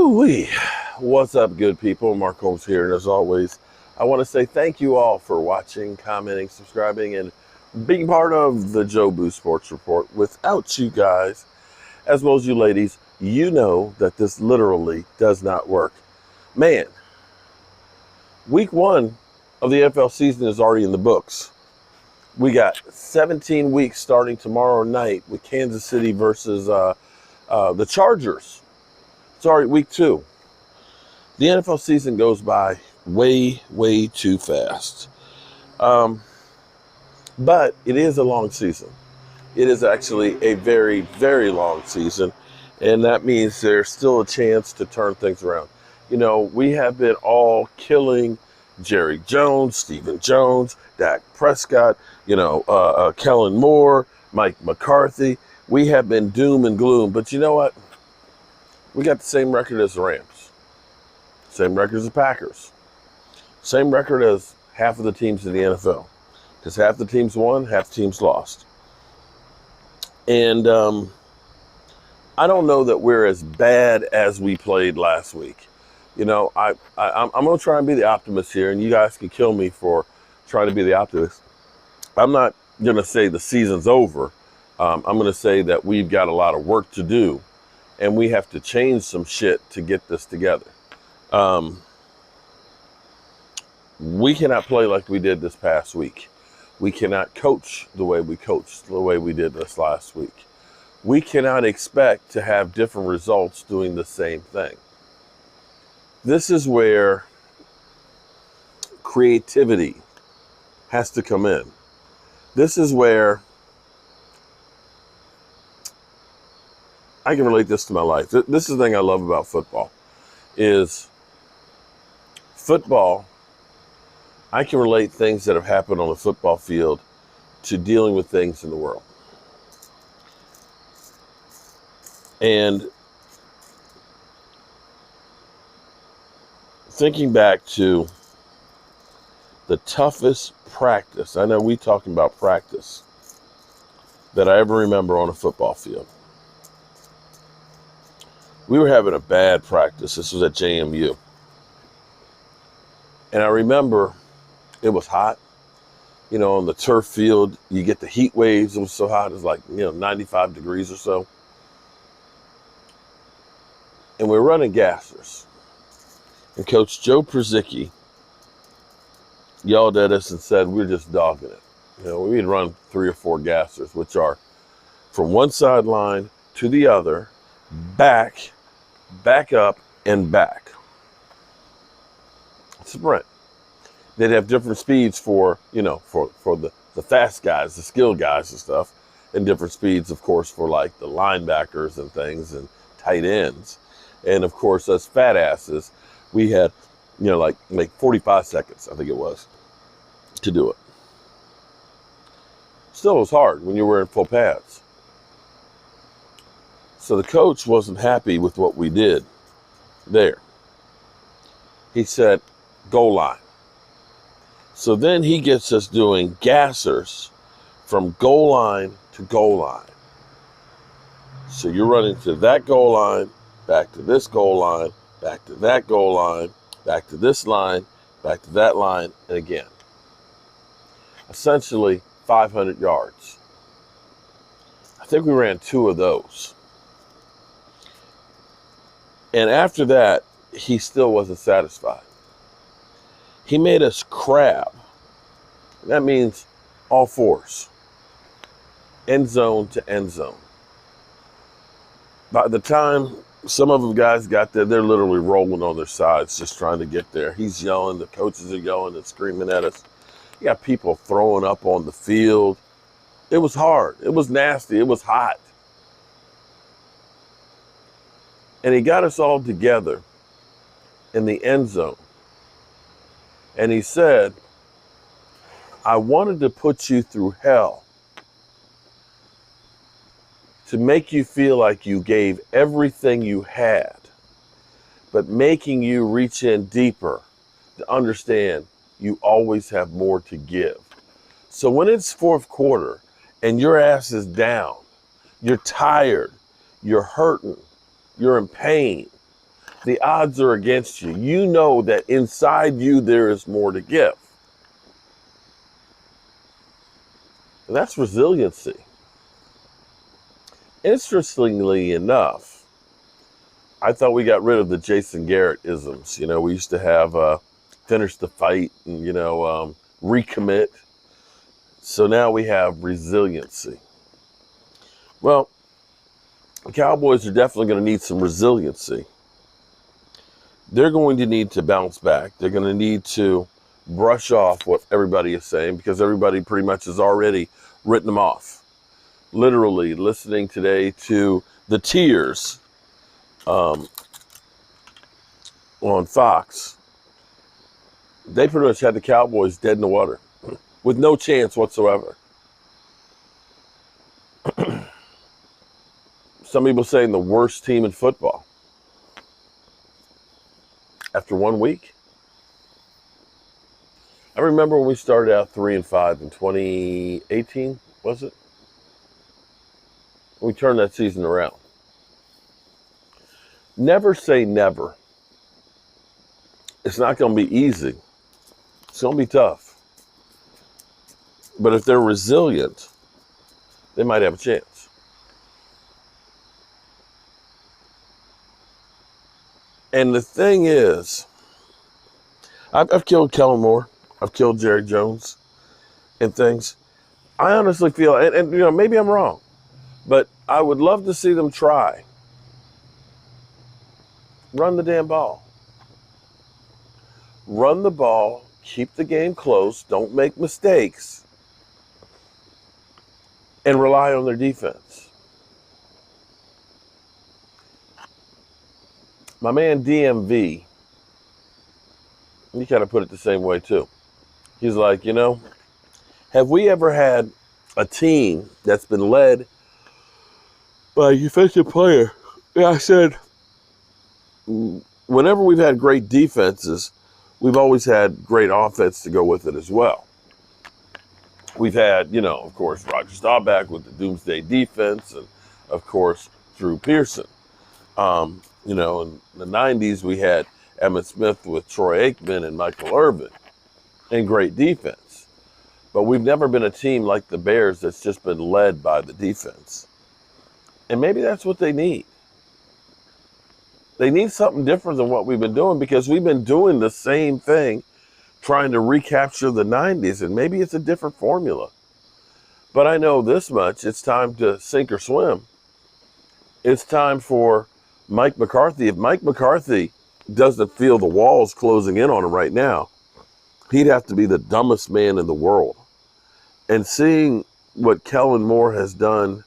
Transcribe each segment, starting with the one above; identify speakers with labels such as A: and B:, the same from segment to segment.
A: Woo-wee. What's up, good people? Mark Holmes here, and as always, I want to say thank you all for watching, commenting, subscribing, and being part of the Joe Boo Sports Report. Without you guys, as well as you ladies, you know that this literally does not work. Man, week one of the NFL season is already in the books. We got 17 weeks starting tomorrow night with Kansas City versus the Chargers. It's already week two. The NFL season goes by way, way too fast. But it is a long season. It is actually a very, very long season. And that means there's still a chance to turn things around. You know, we have been all killing Jerry Jones, Stephen Jones, Dak Prescott, Kellen Moore, Mike McCarthy. We have been doom and gloom. But you know what? We got the same record as the Rams. Same record as the Packers. Same record as half of the teams in the NFL. Because half the teams won, half the teams lost. And I don't know that we're as bad as we played last week. You know, I'm going to try and be the optimist here, and you guys can kill me for trying to be the optimist. I'm not going to say the season's over. I'm going to say that we've got a lot of work to do, and we have to change some shit to get this together. We cannot play like we did this past week. We cannot coach the way we coached the way we did this last week. We cannot expect to have different results doing the same thing. This is where creativity has to come in. This is where I can relate this to my life. This is the thing I love about football is football. I can relate things that have happened on the football field to dealing with things in the world. And thinking back to the toughest practice, I know we talking about practice, that I ever remember on a football field. We were having a bad practice. This was at JMU. And I remember it was hot. You know, on the turf field, you get the heat waves. It was so hot. It was like, 95 degrees or so. And we're running gassers. And Coach Joe Przicki yelled at us and said, we're just dogging it. You know, we'd run 3 or 4 gassers, which are from one sideline to the other, back up, and back. Sprint. They'd have different speeds for the fast guys, the skilled guys and stuff, and different speeds, of course, for like the linebackers and things and tight ends. And of course, us fat asses, we had, like 45 seconds, I think it was, to do it. Still, it was hard when you're wearing full pads. So the coach wasn't happy with what we did there. He said, goal line. So then he gets us doing gassers from goal line to goal line. So you're running to that goal line, back to this goal line, back to that goal line, back to this line, back to that line, and again. Essentially 500 yards. I think we ran 2 of those. And after that, he still wasn't satisfied. He made us crab. That means all fours. End zone to end zone. By the time some of the guys got there, they're literally rolling on their sides just trying to get there. He's yelling. The coaches are yelling and screaming at us. You got people throwing up on the field. It was hard. It was nasty. It was hot. And he got us all together in the end zone. And he said, I wanted to put you through hell to make you feel like you gave everything you had, but making you reach in deeper to understand you always have more to give. So when it's fourth quarter and your ass is down, you're tired, you're hurting, you're in pain, the odds are against you. You know that inside you there is more to give. And that's resiliency. Interestingly enough, I thought we got rid of the Jason Garrett isms. You know, we used to have finish the fight and, recommit. So now we have resiliency. Well, the Cowboys are definitely going to need some resiliency. They're going to need to bounce back. They're going to need to brush off what everybody is saying, because everybody pretty much has already written them off. Literally listening today to the tears on Fox, they pretty much had the Cowboys dead in the water with no chance whatsoever. Some people saying the worst team in football after 1 week. I remember when we started out 3-5 in 2018, was it? We turned that season around. Never say never. It's not going to be easy. It's going to be tough. But if they're resilient, they might have a chance. And the thing is, I've killed Kellen Moore. I've killed Jerry Jones and things. I honestly feel, and maybe I'm wrong, but I would love to see them try. Run the damn ball. Run the ball. Keep the game close. Don't make mistakes. And rely on their defense. My man DMV, he kind of put it the same way too. He's like, have we ever had a team that's been led by a defensive player? And I said, whenever we've had great defenses, we've always had great offense to go with it as well. We've had, of course, Roger Staubach with the Doomsday defense, and of course, Drew Pearson. In the 90s, we had Emmitt Smith with Troy Aikman and Michael Irvin, and great defense. But we've never been a team like the Bears that's just been led by the defense. And maybe that's what they need. They need something different than what we've been doing, because we've been doing the same thing, trying to recapture the 90s, and maybe it's a different formula. But I know this much, it's time to sink or swim. It's time for Mike McCarthy. If Mike McCarthy doesn't feel the walls closing in on him right now, he'd have to be the dumbest man in the world. And seeing what Kellen Moore has done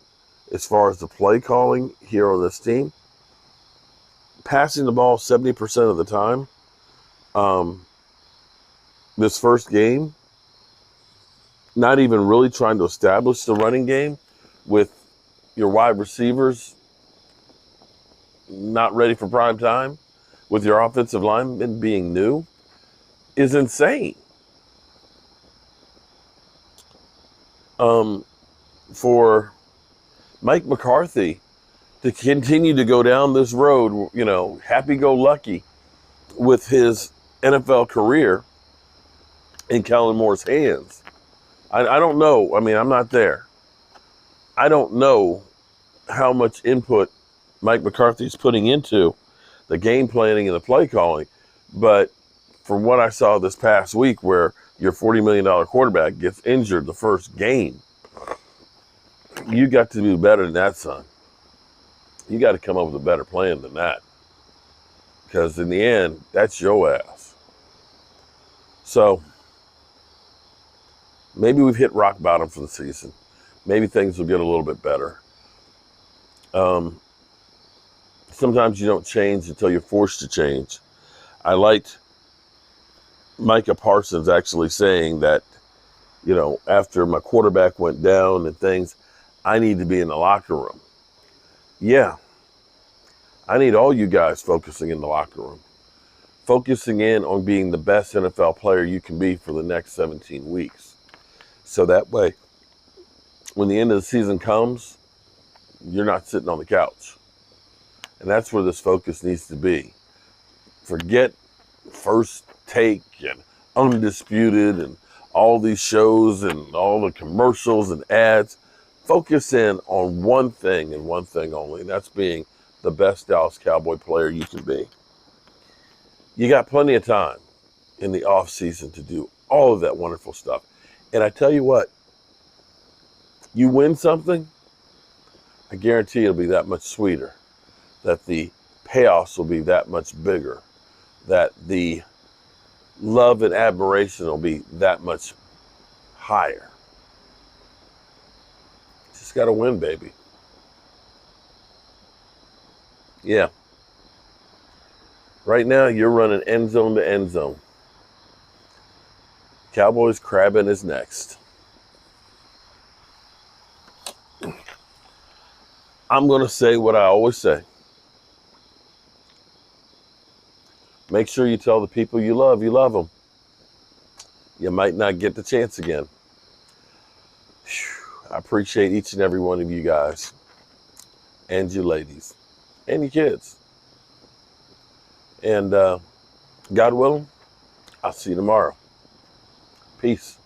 A: as far as the play calling here on this team, passing the ball 70% of the time, this first game, not even really trying to establish the running game with your wide receivers not ready for prime time, with your offensive linemen being new, is insane. For Mike McCarthy to continue to go down this road, happy-go-lucky with his NFL career in Kellen Moore's hands, I don't know. I mean, I'm not there. I don't know how much input Mike McCarthy's putting into the game planning and the play calling, but from what I saw this past week, where your $40 million quarterback gets injured the first game, you got to do better than that, son. You got to come up with a better plan than that, because in the end, that's your ass. So maybe we've hit rock bottom for the season. Maybe things will get a little bit better. Sometimes you don't change until you're forced to change. I liked Micah Parsons actually saying that, after my quarterback went down and things, I need to be in the locker room. Yeah. I need all you guys focusing in the locker room. Focusing in on being the best NFL player you can be for the next 17 weeks. So that way, when the end of the season comes, you're not sitting on the couch. And that's where this focus needs to be. Forget First Take and Undisputed and all these shows and all the commercials and ads. Focus in on one thing and one thing only, and that's being the best Dallas Cowboy player you can be. You got plenty of time in the off season to do all of that wonderful stuff. And I tell you what, you win something, I guarantee it'll be that much sweeter, that the payoffs will be that much bigger, that the love and admiration will be that much higher. Just got to win, baby. Yeah. Right now, you're running end zone to end zone. Cowboys crabbing is next. I'm going to say what I always say. Make sure you tell the people you love them. You might not get the chance again. I appreciate each and every one of you guys, and you ladies, and you kids. And God willing, I'll see you tomorrow. Peace.